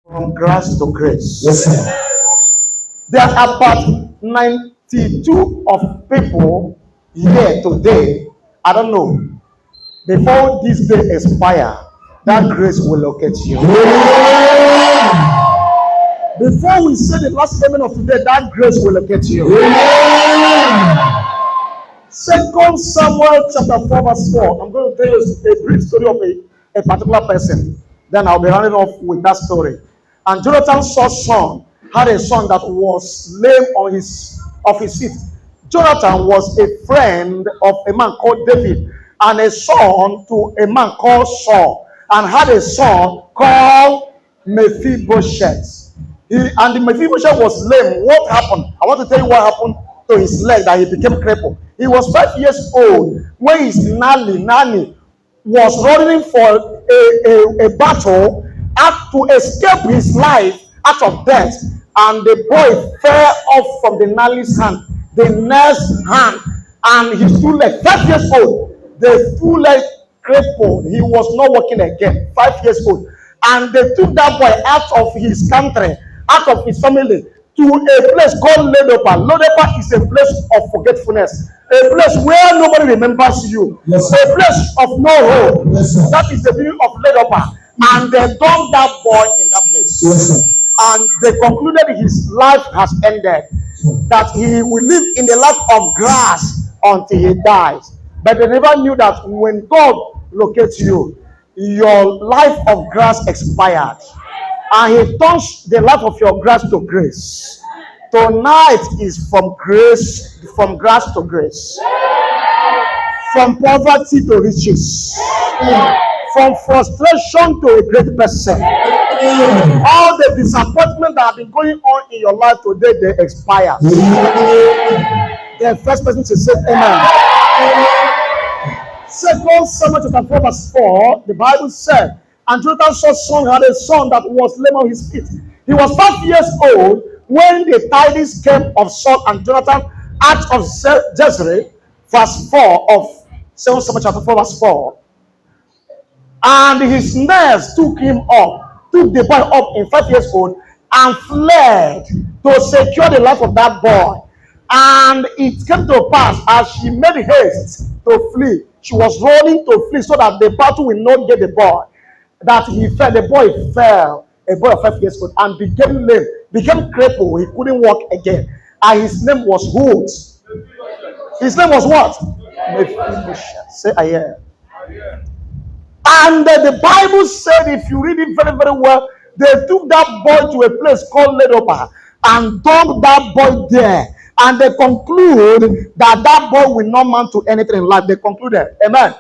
From grace to grace. Yes, sir. There are about 92 of people here today. I don't know. Before this day expire, that grace will locate you. Before we say the last amen of today, that grace will locate you. Second Samuel chapter 4 verse 4. I'm going to tell you a brief story of a particular person. Then I'll be running off with that story. And Jonathan Saul's son had a son that was lame on his feet. Jonathan was a friend of a man called David and a son to a man called Saul, and had a son called Mephibosheth. And the Mephibosheth was lame. What happened? I want to tell you what happened to his leg that he became crippled. He was 5 years old when his nanny was running for a battle to escape his life out of death, and the boy fell off from the nanny's hand, the nurse's hand, and his two legs, 5 years old, the two legs crippled. He was not walking again, 5 years old. And they took that boy out of his country, out of his family, to a place called Lodebar. Lodebar is a place of forgetfulness, a place where nobody remembers you, yes, a place of no hope. Yes, that is the meaning of Lodebar. And they dumped that boy in that place. yes, and they concluded his life has ended, that he will live in the life of grass until he dies. But they never knew that when God locates you, your life of grass expired, and he turns the life of your grass to grace. Tonight is from grace, from grass to grace, from poverty to riches, from frustration to a great person. All the disappointment that have been going on in your life today, they expire. The first person to say amen. Second Samuel chapter 4 verse 4, the Bible said, and Jonathan Saul's son had a son that was lame on his feet. He was 5 years old when the tidings came of Saul and Jonathan out of Jezreel. Verse 4 of 2 Samuel chapter 4 verse 4. And his nurse took the boy up in 5 years old and fled to secure the life of that boy. And it came to pass, as she made haste to flee, she was running to flee so that the battle will not get the boy, that he fell. The boy fell, a boy of 5 years old, and became lame, became crippled. He couldn't walk again. And his name was Hood. His name was what? Mephibosheth. Say, I hear. And the Bible said, if you read it very, very well, they took that boy to a place called Lodebar and dumped that boy there. And they conclude that that boy will not mount to anything in life. They concluded, amen,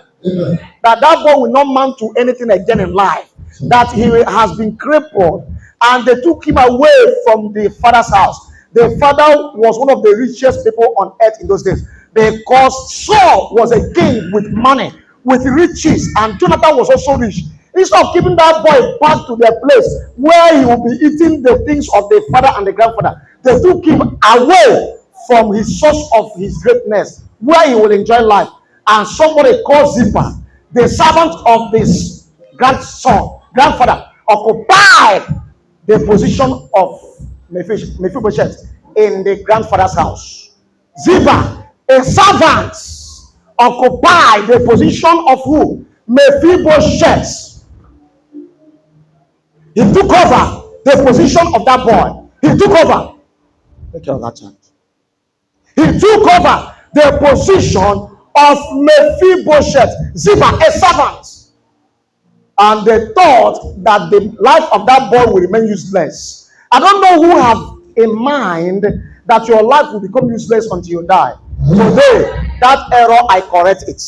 that boy will not mount to anything again in life, that he has been crippled. And they took him away from the father's house. The father was one of the richest people on earth in those days, because Saul was a king with money, with riches, and Jonathan was also rich. Instead of keeping that boy back to their place where he will be eating the things of the father and the grandfather, they took him away from his source of his greatness, where he will enjoy life. And somebody called Ziba, the servant of this grandfather, occupied the position of Mephibosheth in the grandfather's house. Ziba, a servant, occupied the position of who? Mephibosheth. He took over the position of that boy. He took over. Take care of that child. He took over the position of Mephibosheth, Ziba, a servant. And they thought that the life of that boy will remain useless. I don't know who have in mind that your life will become useless until you die. Today, that error, I correct it.